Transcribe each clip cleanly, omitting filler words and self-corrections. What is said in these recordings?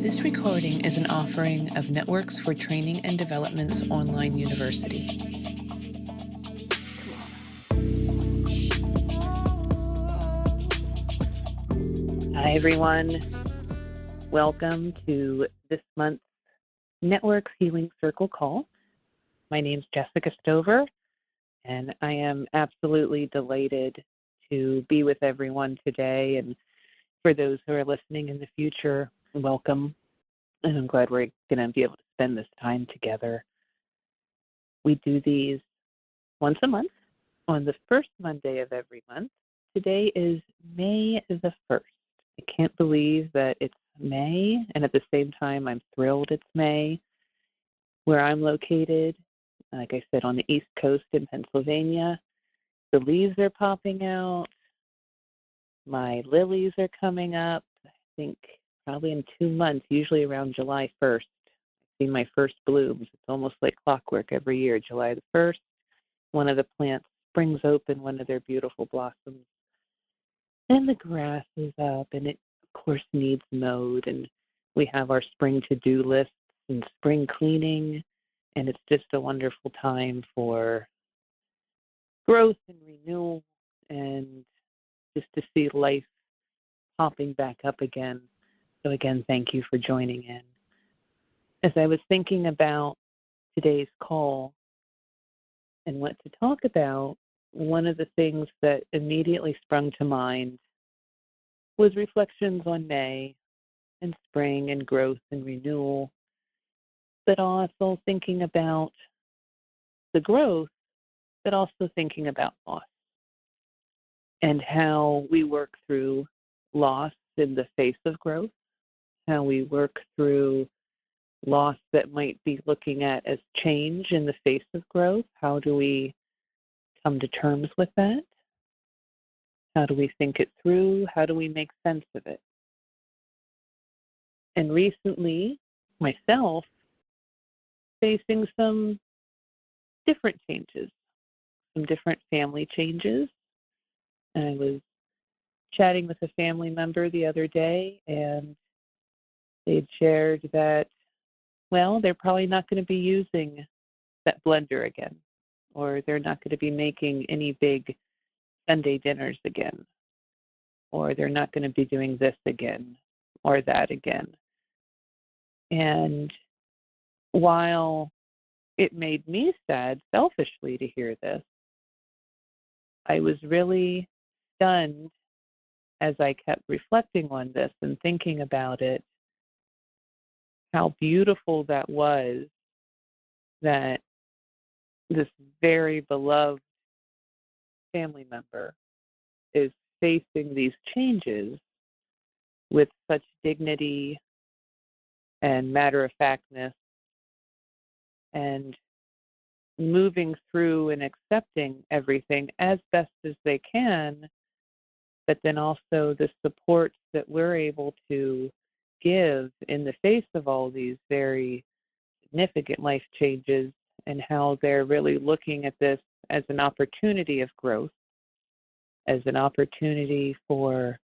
This recording is an offering of Networks for Training and Development's online university. Hi, everyone. Welcome to this month's Networks Healing Circle call. My name's Jessica Stover, and I am absolutely delighted to be with everyone today. And for those who are listening in the future, welcome. And I'm glad we're going to be able to spend this time together. We do these once a month on the first Monday of every month. Today is May the 1st. I can't believe that it's May, and at the same time, I'm thrilled it's May. Where I'm located, like I said, on the East Coast in Pennsylvania, the leaves are popping out. My lilies are coming up, I think probably in 2 months, usually around July 1st. I've seen my first blooms. It's almost like clockwork every year. July the 1st, one of the plants springs open one of their beautiful blossoms. And the grass is up, and it, of course, needs mowed. And we have our spring to-do lists and spring cleaning, and it's just a wonderful time for growth and renewal and just to see life popping back up again. So again, thank you for joining in. As I was thinking about today's call and what to talk about, one of the things that immediately sprung to mind was reflections on May and spring and growth and renewal, but also thinking about the growth, but also thinking about loss and how we work through loss in the face of growth, how we work through loss that might be looking at as change in the face of growth. How do we come to terms with that? How do we think it through? How do we make sense of it? And recently, myself, facing some different changes, some different family changes. I was chatting with a family member the other day, and they'd shared that, well, they're probably not going to be using that blender again, or they're not going to be making any big Sunday dinners again, or they're not going to be doing this again or that again. And while it made me sad selfishly to hear this, I was really stunned as I kept reflecting on this and thinking about it, how beautiful that was, that this very beloved family member is facing these changes with such dignity and matter-of-factness and moving through and accepting everything as best as they can, but then also the supports that we're able to give in the face of all these very significant life changes, and how they're really looking at this as an opportunity of growth, as an opportunity for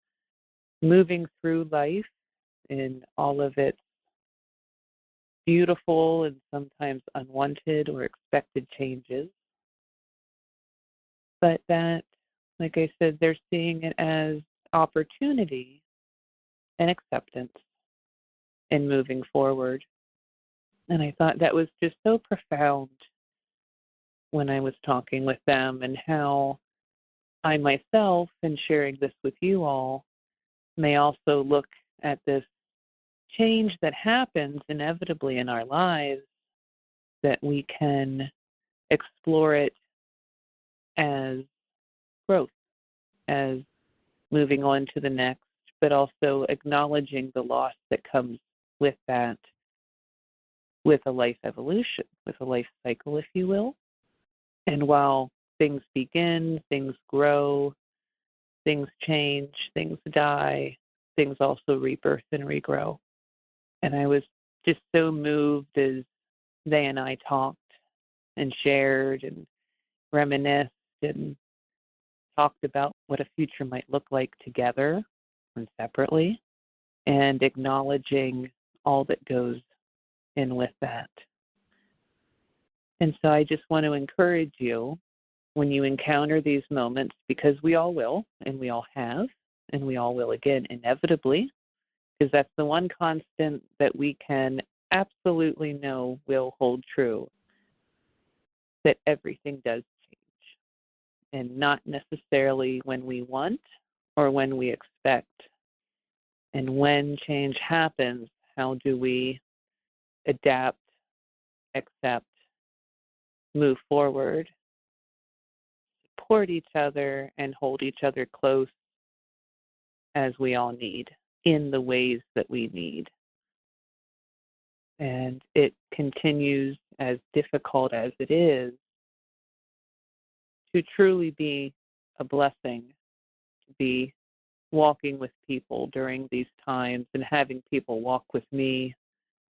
moving through life in all of its beautiful and sometimes unwanted or expected changes. But that, like I said, they're seeing it as opportunity and acceptance in moving forward. And I thought that was just so profound when I was talking with them, and how I myself, in sharing this with you all, may also look at this change that happens inevitably in our lives, that we can explore it as growth, as moving on to the next, but also acknowledging the loss that comes with that, with a life evolution, with a life cycle, if you will. And while things begin, things grow, things change, things die, things also rebirth and regrow. And I was just so moved as they and I talked and shared and reminisced and talked about what a future might look like together and separately, and acknowledging all that goes in with that. And so I just want to encourage you when you encounter these moments, because we all will, and we all have, and we all will again inevitably, because that's the one constant that we can absolutely know will hold true, that everything does change, and not necessarily when we want or when we expect. And when change happens, how do we adapt, accept, move forward, support each other, and hold each other close as we all need in the ways that we need. And it continues, as difficult as it is, to truly be a blessing, to be walking with people during these times and having people walk with me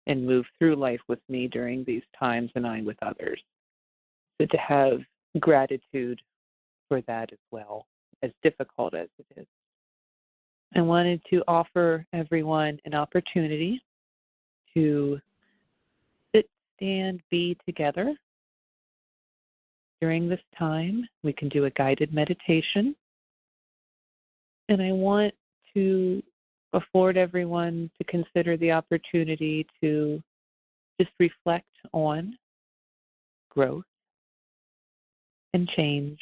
and move through life with me during these times, and I with others. So to have gratitude for that as well, as difficult as it is. I wanted to offer everyone an opportunity to sit, stand, be together during this time. We can do a guided meditation. And I want to afford everyone to consider the opportunity to just reflect on growth and change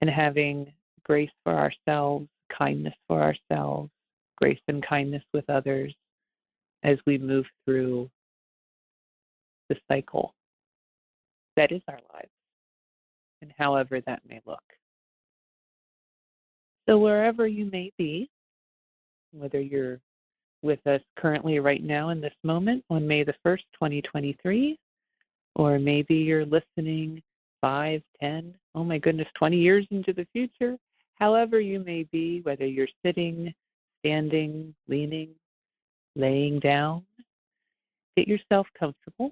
and having grace for ourselves, kindness for ourselves, grace and kindness with others as we move through the cycle that is our lives, and however that may look. So wherever you may be, whether you're with us currently right now in this moment on May the 1st, 2023, or maybe you're listening 5, 10, oh my goodness, 20 years into the future, however you may be, whether you're sitting, standing, leaning, laying down, get yourself comfortable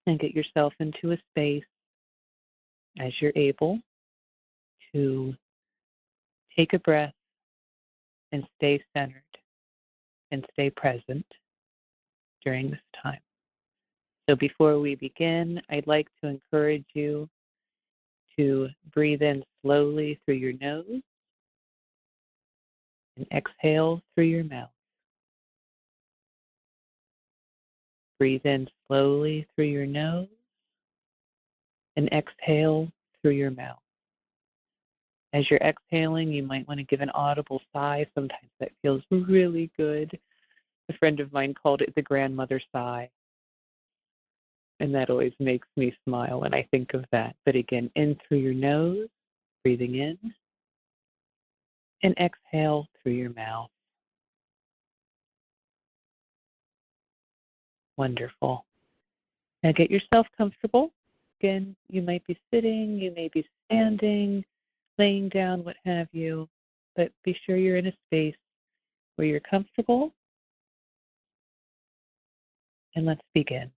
and get yourself into a space as you're able to take a breath and stay centered and stay present during this time. So before we begin, I'd like to encourage you to breathe in slowly through your nose and exhale through your mouth. Breathe in slowly through your nose and exhale through your mouth. As you're exhaling, you might want to give an audible sigh. Sometimes that feels really good. A friend of mine called it the grandmother sigh. And that always makes me smile when I think of that. But again, in through your nose, breathing in, and exhale through your mouth. Wonderful. Now get yourself comfortable. Again, you might be sitting, you may be standing, laying down, what have you, but be sure you're in a space where you're comfortable. And let's begin.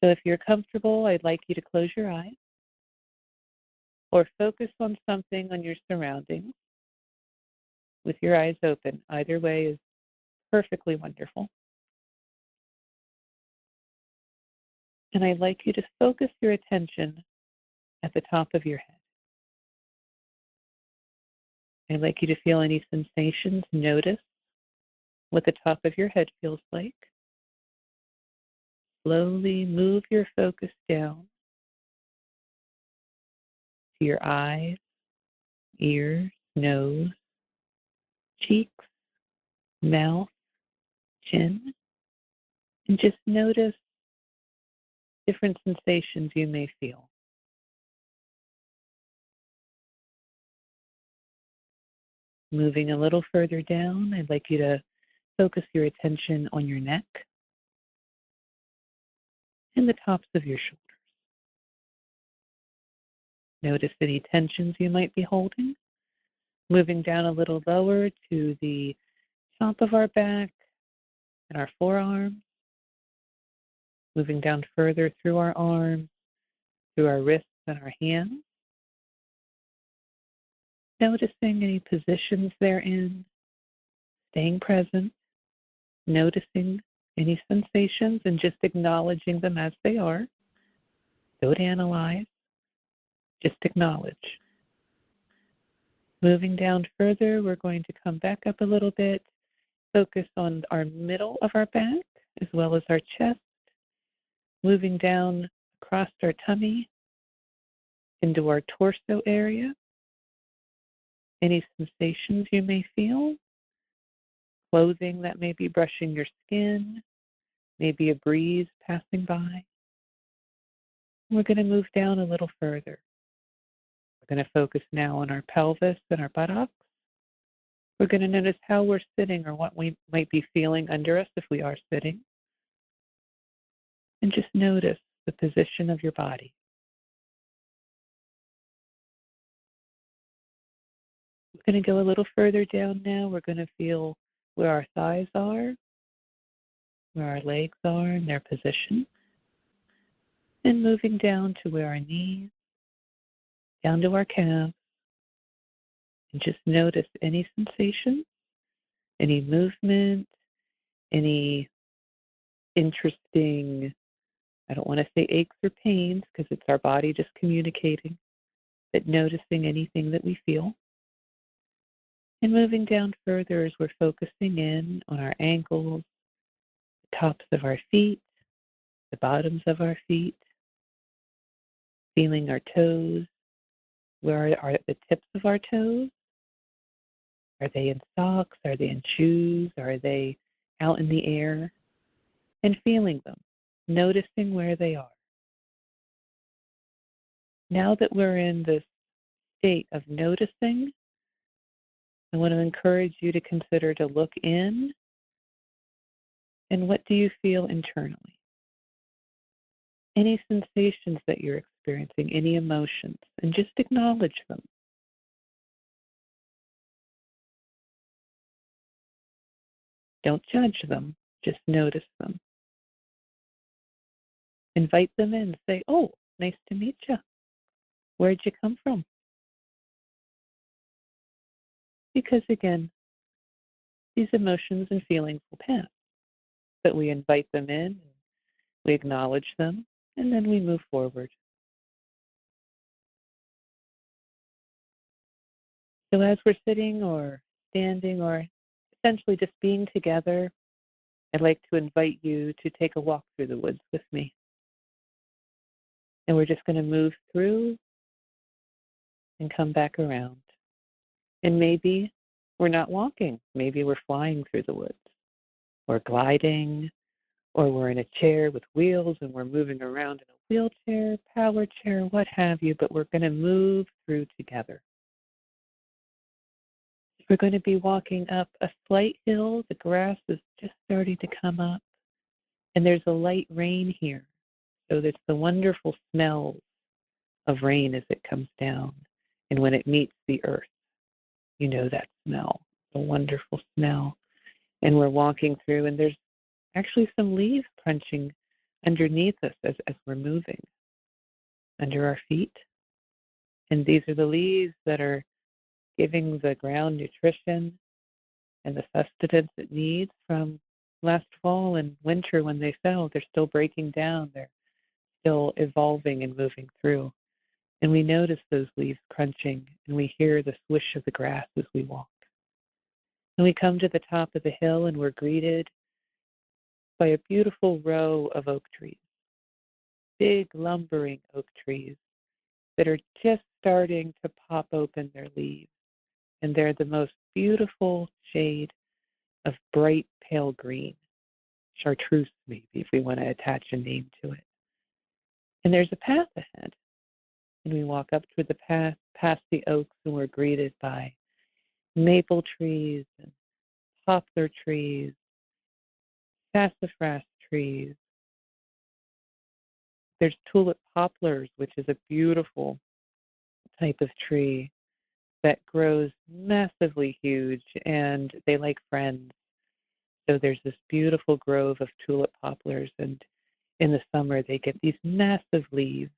So if you're comfortable, I'd like you to close your eyes or focus on something on your surroundings with your eyes open. Either way is perfectly wonderful. And I'd like you to focus your attention at the top of your head. I'd like you to feel any sensations. Notice what the top of your head feels like. Slowly move your focus down to your eyes, ears, nose, cheeks, mouth, chin, and just notice different sensations you may feel. Moving a little further down, I'd like you to focus your attention on your neck and the tops of your shoulders. Notice any tensions you might be holding. Moving down a little lower to the top of our back and our forearms. Moving down further through our arms, through our wrists and our hands. Noticing any positions they're in. staying present, noticing any sensations and just acknowledging them as they are. Don't analyze, just acknowledge. Moving down further, we're going to come back up a little bit, focus on our middle of our back as well as our chest, moving down across our tummy into our torso area. Any sensations you may feel, clothing that may be brushing your skin, maybe a breeze passing by. We're going to move down a little further. We're going to focus now on our pelvis and our buttocks. We're going to notice how we're sitting or what we might be feeling under us if we are sitting. And just notice the position of your body. We're going to go a little further down now. We're going to feel where our thighs are, where our legs are in their position. And moving down to where our knees, down to our calves. And just notice any sensation, any movement, any interesting, I don't want to say aches or pains because it's our body just communicating, but noticing anything that we feel. And moving down further as we're focusing in on our ankles, the tops of our feet, the bottoms of our feet, feeling our toes. Where are the tips of our toes? Are they in socks? Are they in shoes? Are they out in the air? And feeling them, noticing where they are. Now that we're in this state of noticing, I want to encourage you to consider to look in, and what do you feel internally? Any sensations that you're experiencing, any emotions, and just acknowledge them. Don't judge them, just notice them. Invite them in, say, oh, nice to meet you. Where'd you come from? Because again, these emotions and feelings will pass. But we invite them in, we acknowledge them, and then we move forward. So as we're sitting or standing or essentially just being together, I'd like to invite you to take a walk through the woods with me. And we're just going to move through and come back around. And maybe we're not walking. Maybe we're flying through the woods. Or gliding, or we're in a chair with wheels and we're moving around in a wheelchair, power chair, what have you, but we're going to move through together. We're going to be walking up a slight hill. The grass is just starting to come up, and there's a light rain here. So there's the wonderful smell of rain as it comes down, and when it meets the earth, you know that smell, a wonderful smell. And we're walking through, and there's actually some leaves crunching underneath us as we're moving under our feet. And these are the leaves that are giving the ground nutrition and the sustenance it needs from last fall and winter when they fell. They're still breaking down. They're still evolving and moving through. And we notice those leaves crunching, and we hear the swish of the grass as we walk. And we come to the top of the hill, and we're greeted by a beautiful row of oak trees, big lumbering oak trees that are just starting to pop open their leaves. And they're the most beautiful shade of bright pale green, chartreuse maybe, if we want to attach a name to it. And there's a path ahead. And we walk up to the path, past the oaks, and we're greeted by maple trees and poplar trees, sassafras trees. There's tulip poplars, which is a beautiful type of tree that grows massively huge, and they like friends. So there's this beautiful grove of tulip poplars, and in the summer they get these massive leaves,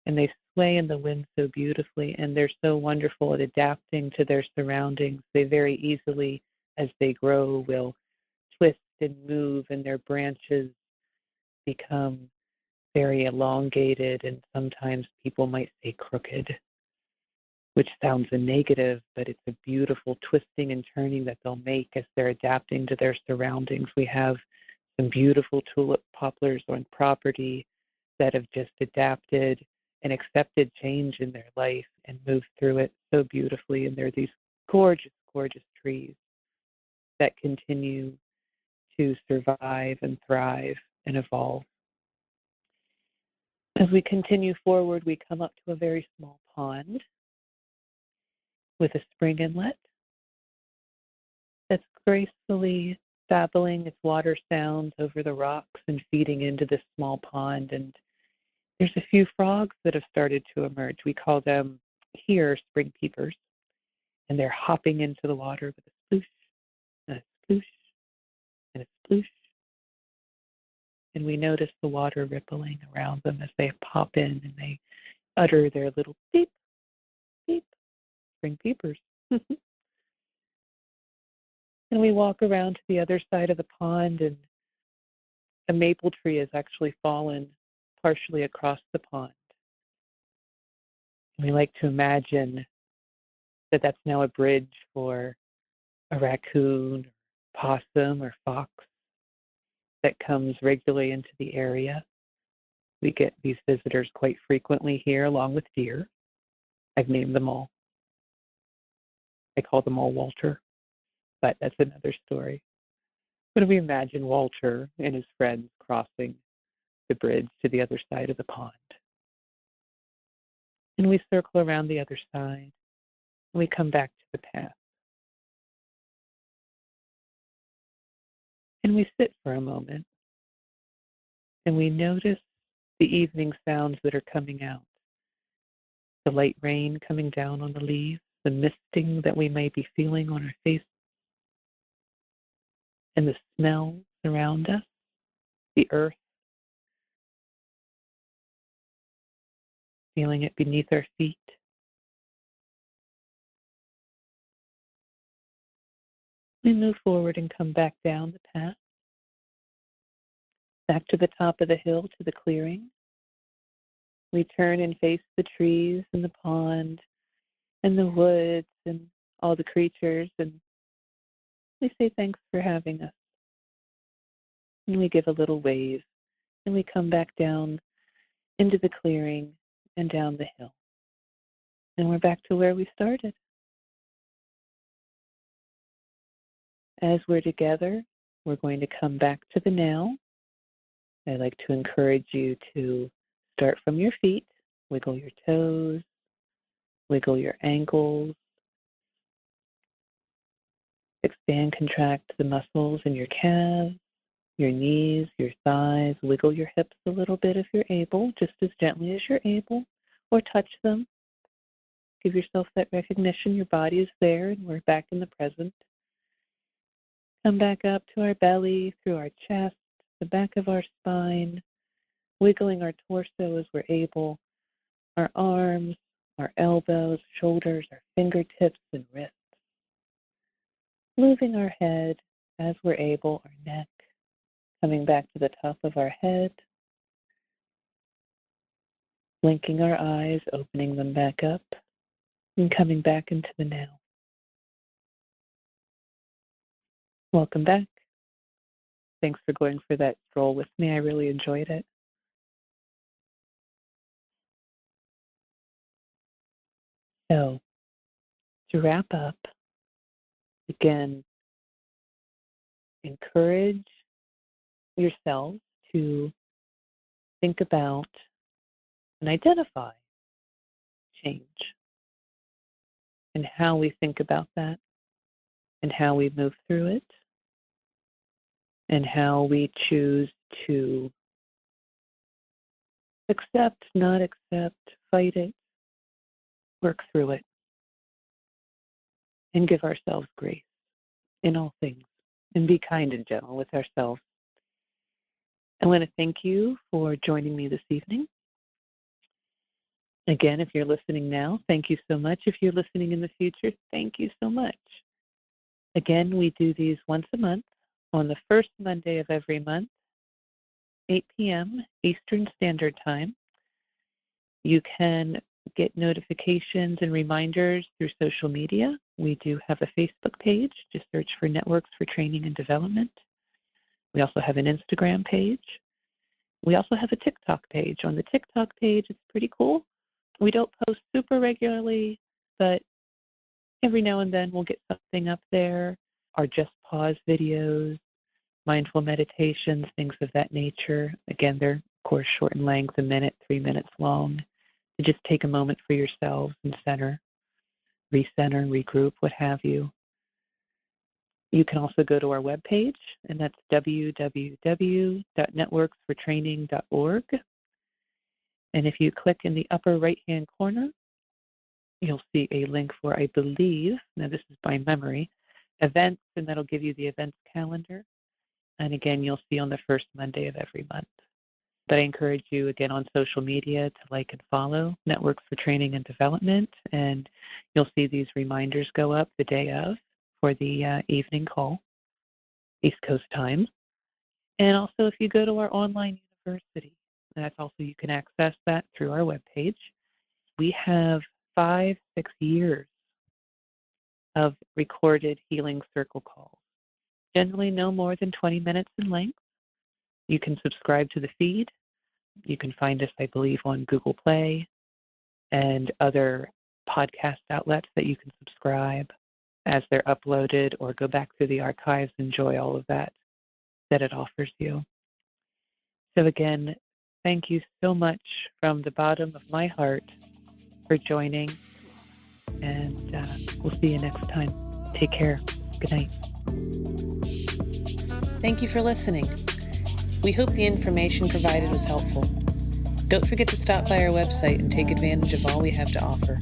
and they sway in the wind so beautifully, and they're so wonderful at adapting to their surroundings. They very easily as they grow, will twist and move, and their branches become very elongated, and sometimes people might say crooked, which sounds a negative, but it's a beautiful twisting and turning that they'll make as they're adapting to their surroundings. We have some beautiful tulip poplars on property that have just adapted and accepted change in their life and moved through it so beautifully. And they're these gorgeous, gorgeous trees that continue to survive and thrive and evolve. As we continue forward, we come up to a very small pond with a spring inlet that's gracefully babbling its water sounds over the rocks and feeding into this small pond. And there's a few frogs that have started to emerge. We call them here spring peepers. And they're hopping into the water with a sploosh and a sploosh and a sploosh. And we notice the water rippling around them as they pop in and they utter their little beep, beep, spring peepers. And we walk around to the other side of the pond, and a maple tree has actually fallen partially across the pond. And we like to imagine that that's now a bridge for a raccoon, possum, or fox that comes regularly into the area. We get these visitors quite frequently here, along with deer. I've named them all. I call them all Walter, but that's another story. But we imagine Walter and his friends crossing the bridge to the other side of the pond. And we circle around the other side, and we come back to the path. And we sit for a moment, and we notice the evening sounds that are coming out. The light rain coming down on the leaves, the misting that we may be feeling on our face, and the smells around us, the earth, feeling it beneath our feet. We move forward and come back down the path, back to the top of the hill, to the clearing. We turn and face the trees and the pond and the woods and all the creatures, and we say thanks for having us. And we give a little wave, and we come back down into the clearing and down the hill. And we're back to where we started. As we're together, we're going to come back to the now. I'd like to encourage you to start from your feet, wiggle your toes, wiggle your ankles, expand, contract the muscles in your calves, your knees, your thighs, wiggle your hips a little bit if you're able, just as gently as you're able, or touch them. Give yourself that recognition your body is there and we're back in the present. Come back up to our belly, through our chest, the back of our spine, wiggling our torso as we're able, our arms, our elbows, shoulders, our fingertips and wrists. Moving our head as we're able, our neck, coming back to the top of our head, blinking our eyes, opening them back up, and coming back into the now. Welcome back. Thanks for going for that stroll with me. I really enjoyed it. So, to wrap up, again, encourage yourself to think about and identify change and how we think about that and how we move through it and how we choose to accept, not accept, fight it, work through it, and give ourselves grace in all things and be kind and gentle with ourselves. I want to thank you for joining me this evening. Again, if you're listening now, thank you so much. If you're listening in the future, thank you so much. Again, we do these once a month on the first Monday of every month, 8 p.m. Eastern Standard Time. You can get notifications and reminders through social media. We do have a Facebook page. Just search for Networks for Training and Development. We also have an Instagram page. We also have a TikTok page. On the TikTok page, it's pretty cool. We don't post super regularly, but every now and then we'll get something up there. Our Just Pause videos, mindful meditations, things of that nature. Again, they're, of course, short in length, a minute, 3 minutes long. To just take a moment for yourselves and center, recenter, regroup, what have you. You can also go to our webpage, and that's www.networksfortraining.org. And if you click in the upper right-hand corner, you'll see a link for, I believe, now this is by memory, events, and that'll give you the events calendar. And again, you'll see on the first Monday of every month. But I encourage you, again, on social media to like and follow Networks for Training and Development, and you'll see these reminders go up the day of for the evening call, East Coast time. And also, if you go to our online university, that's also, you can access that through our webpage. We have 5-6 years of recorded healing circle calls, generally no more than 20 minutes in length. You can subscribe to the feed. You can find us, I believe, on Google Play and other podcast outlets that you can subscribe as they're uploaded, or go back through the archives, enjoy all of that it offers you. So again, thank you so much from the bottom of my heart for joining, and we'll see you next time. Take care. Good night. Thank you for listening. We hope the information provided was helpful. Don't forget to stop by our website and take advantage of all we have to offer.